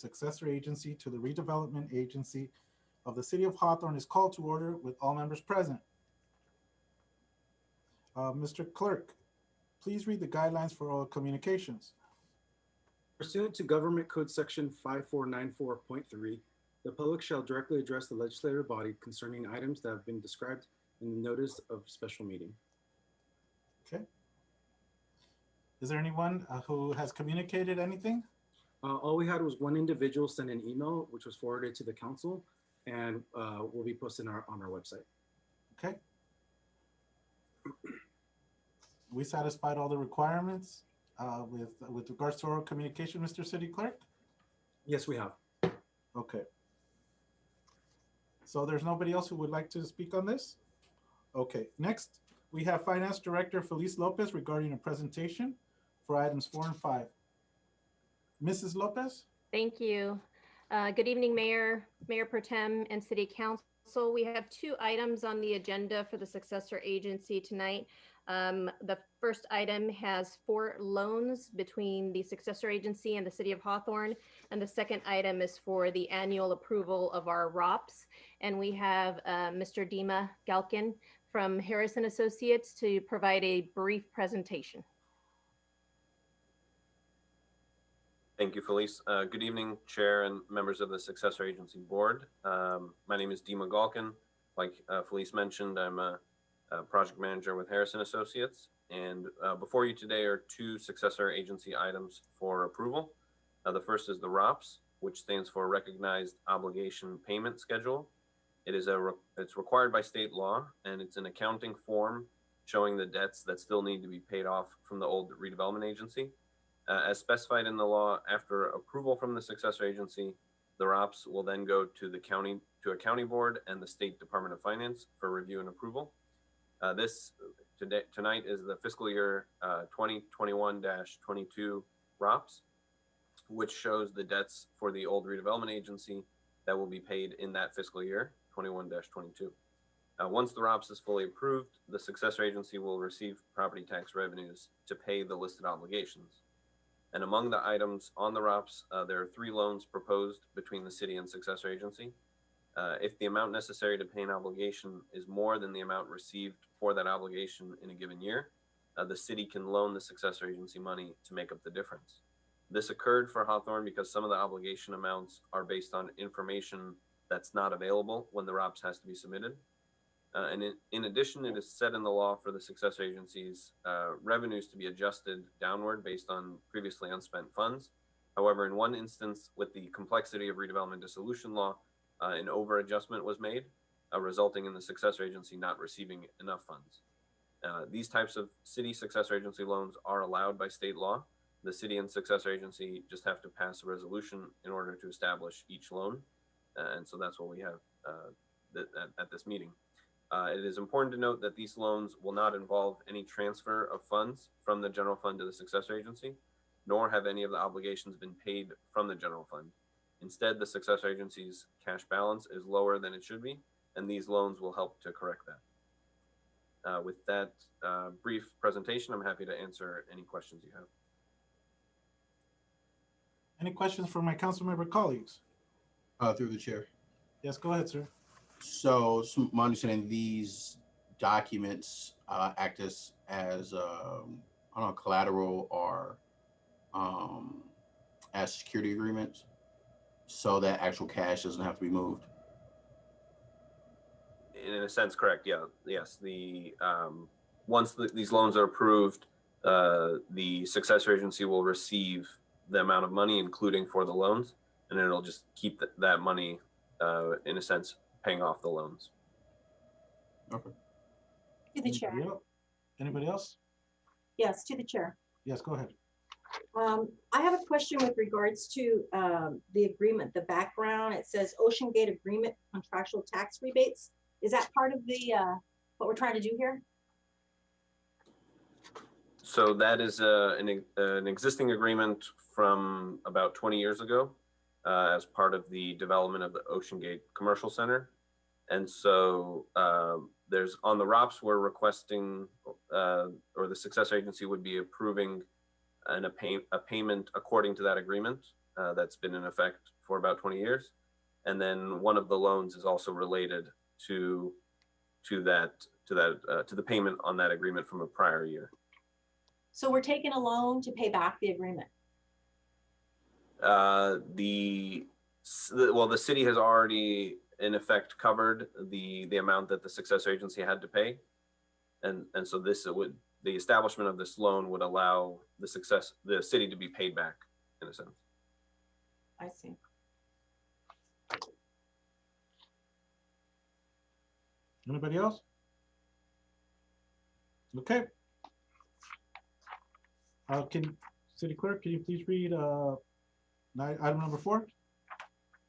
successor agency to the redevelopment agency of the City of Hawthorne is called to order with all members present. Mr. Clerk, please read the guidelines for oral communications. Pursuant to Government Code Section 5494.3, the public shall directly address the legislative body concerning items that have been described in the notice of special meeting. Okay. Is there anyone who has communicated anything? All we had was one individual send an email, which was forwarded to the council, and will be posted on our website. Okay. We satisfied all the requirements with regards to oral communication, Mr. City Clerk? Yes, we have. Okay. So there's nobody else who would like to speak on this? Okay, next we have Finance Director Felice Lopez regarding a presentation for items 4 and 5. Mrs. Lopez? Thank you. Good evening, Mayor, Mayor Pro Tem, and City Council. We have 2 items on the agenda for the successor agency tonight. The first item has 4 loans between the successor agency and the City of Hawthorne, and the second item is for the annual approval of our ROPS. And we have Mr. Dima Galkin from Harrison Associates to provide a brief presentation. Thank you, Felice. Good evening, Chair and members of the Successor Agency Board. My name is Dima Galkin. Like Felice mentioned, I'm a project manager with Harrison Associates. And before you today are 2 successor agency items for approval. The first is the ROPS, which stands for Recognized Obligation Payment Schedule. It's required by state law, and it's an accounting form showing the debts that still need to be paid off from the old redevelopment agency. As specified in the law, after approval from the successor agency, the ROPS will then go to the county, to a county board and the State Department of Finance for review and approval. Tonight is the fiscal year 2021-22 ROPS, which shows the debts for the old redevelopment agency that will be paid in that fiscal year 21-22. Once the ROPS is fully approved, the successor agency will receive property tax revenues to pay the listed obligations. And among the items on the ROPS, there are 3 loans proposed between the city and successor agency. If the amount necessary to pay an obligation is more than the amount received for that obligation in a given year, the city can loan the successor agency money to make up the difference. This occurred for Hawthorne because some of the obligation amounts are based on information that's not available when the ROPS has to be submitted. And in addition, it is set in the law for the successor agencies revenues to be adjusted downward based on previously unspent funds. However, in one instance, with the complexity of redevelopment dissolution law, an over adjustment was made, resulting in the successor agency not receiving enough funds. These types of city successor agency loans are allowed by state law. The city and successor agency just have to pass a resolution in order to establish each loan. And so that's what we have at this meeting. It is important to note that these loans will not involve any transfer of funds from the general fund to the successor agency, nor have any of the obligations been paid from the general fund. Instead, the successor agency's cash balance is lower than it should be, and these loans will help to correct that. With that brief presentation, I'm happy to answer any questions you have. Any questions from my council member colleagues? Through the chair. Yes, go ahead, sir. So my understanding, these documents act as I don't know, collateral or as security agreements, so that actual cash doesn't have to be moved. In a sense, correct. Yeah. Yes. Once these loans are approved, the successor agency will receive the amount of money, including for the loans, and it'll just keep that money, in a sense, paying off the loans. Okay. To the chair. Anybody else? Yes, to the chair. Yes, go ahead. I have a question with regards to the agreement, the background. It says Ocean Gate Agreement Contractual Tax Rebates. Is that part of the what we're trying to do here? So that is an existing agreement from about 20 years ago as part of the development of the Ocean Gate Commercial Center. And so there's on the ROPS, we're requesting, or the successor agency would be approving a payment according to that agreement that's been in effect for about 20 years. And then one of the loans is also related to the payment on that agreement from a prior year. So we're taking a loan to pay back the agreement. The city has already in effect covered the amount that the successor agency had to pay. And so the establishment of this loan would allow the city to be paid back in a sense. I see. Anybody else? Okay. City Clerk, can you please read item number 4?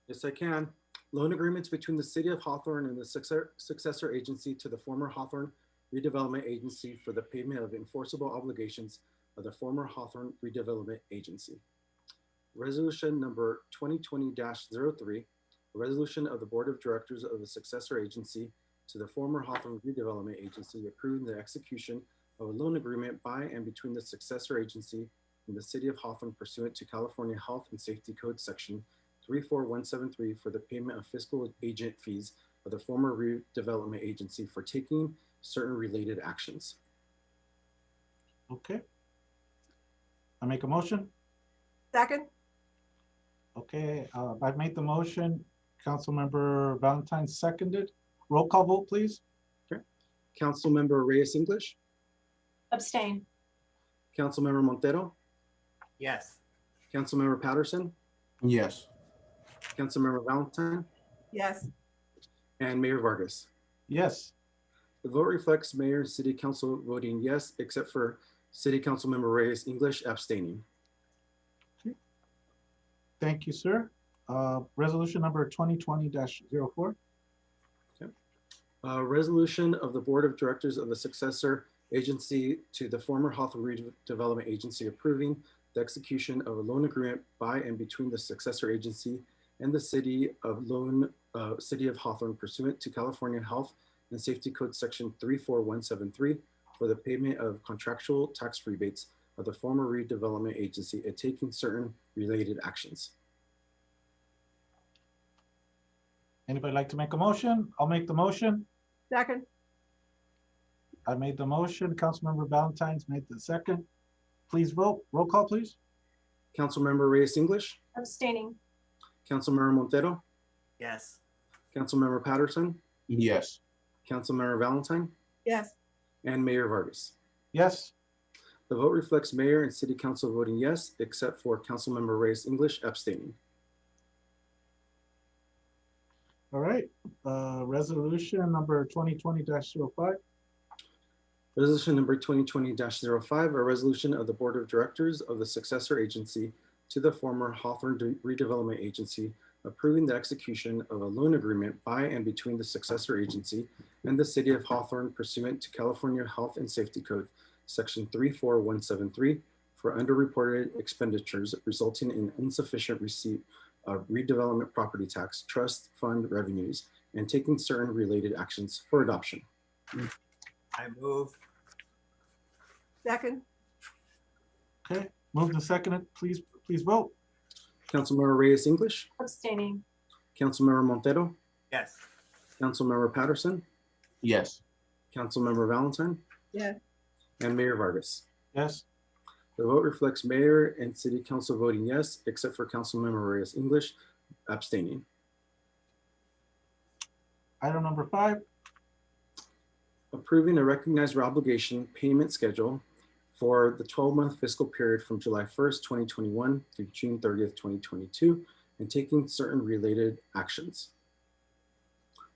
Yes, I can. Loan agreements between the City of Hawthorne and the successor agency to the former Hawthorne Redevelopment Agency for the payment of enforceable obligations of the former Hawthorne Redevelopment Agency. Resolution number 2020-03, a resolution of the Board of Directors of the successor agency to the former Hawthorne Redevelopment Agency approving the execution of a loan agreement by and between the successor agency and the City of Hawthorne pursuant to California Health and Safety Code Section 34173 for the payment of fiscal agent fees of the former redevelopment agency for taking certain related actions. Okay. I make a motion. Second. Okay, I've made the motion. Councilmember Valentine seconded. Roll call vote, please. Councilmember Reyes English, Abstain. Councilmember Montero, Yes. Councilmember Patterson, Yes. Councilmember Valentine, Yes. and Mayor Vargas. Yes. The vote reflects Mayor and City Council voting yes, except for City Councilmember Reyes English abstaining. Thank you, sir. Resolution number 2020-04. Resolution of the Board of Directors of the successor agency to the former Hawthorne Redevelopment Agency approving the execution of a loan agreement by and between the successor agency and the City of Hawthorne pursuant to California Health and Safety Code Section 34173 for the payment of contractual tax rebates of the former redevelopment agency and taking certain related actions. Anybody like to make a motion? I'll make the motion. Second. I made the motion. Councilmember Valentine's made the second. Please vote. Roll call, please. Councilmember Reyes English, Abstaining. Councilmember Montero, Yes. Councilmember Patterson, Yes. Councilmember Valentine, Yes. and Mayor Vargas. Yes. The vote reflects Mayor and City Council voting yes, except for Councilmember Reyes English abstaining. All right. Resolution number 2020-05. Resolution number 2020-05, a resolution of the Board of Directors of the successor agency to the former Hawthorne Redevelopment Agency approving the execution of a loan agreement by and between the successor agency and the City of Hawthorne pursuant to California Health and Safety Code Section 34173 for underreported expenditures resulting in insufficient receipt of redevelopment property tax trust fund revenues and taking certain related actions for adoption. I move. Second. Okay. Moved and seconded. Please vote. Councilmember Reyes English, Abstaining. Councilmember Montero, Yes. Councilmember Patterson, Yes. Councilmember Valentine, Yes. and Mayor Vargas. Yes. The vote reflects Mayor and City Council voting yes, except for Councilmember Reyes English abstaining. Item number 5. Approving a recognized obligation payment schedule for the 12-month fiscal period from July 1st, 2021 through June 30th, 2022, and taking certain related actions.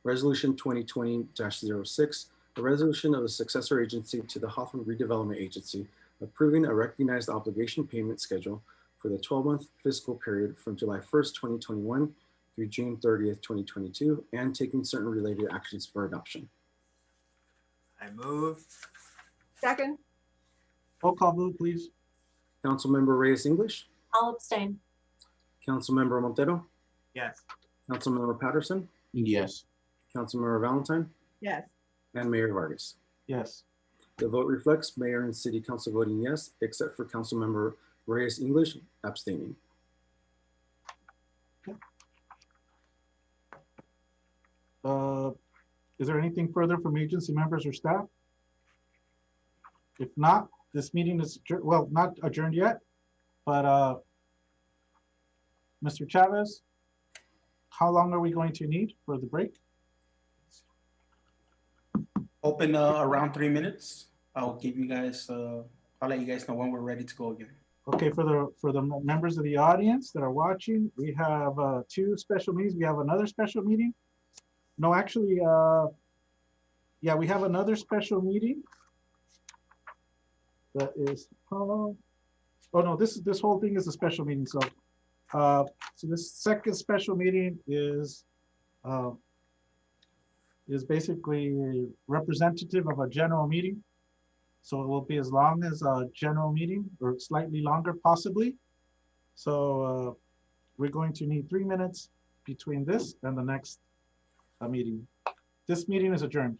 Resolution 2020-06, a resolution of the successor agency to the Hawthorne Redevelopment Agency approving a recognized obligation payment schedule for the 12-month fiscal period from July 1st, 2021 through June 30th, 2022, and taking certain related actions for adoption. I move. Second. Roll call vote, please. Councilmember Reyes English, I'll abstain. Councilmember Montero, Yes. Councilmember Patterson, Yes. Councilmember Valentine, Yes. and Mayor Vargas. Yes. The vote reflects Mayor and City Council voting yes, except for Councilmember Reyes English abstaining. Is there anything further from agency members or staff? If not, this meeting is, well, not adjourned yet, but Mr. Chavez, how long are we going to need for the break? Open around 3 minutes. I'll give you guys, I'll let you guys know when we're ready to go again. Okay, for the members of the audience that are watching, we have 2 special meetings. We have another special meeting. No, actually, yeah, we have another special meeting. That is, oh no, this whole thing is a special meeting. So, so this second special meeting is basically representative of a general meeting. So it will be as long as a general meeting or slightly longer possibly. So we're going to need 3 minutes between this and the next meeting. This meeting is adjourned.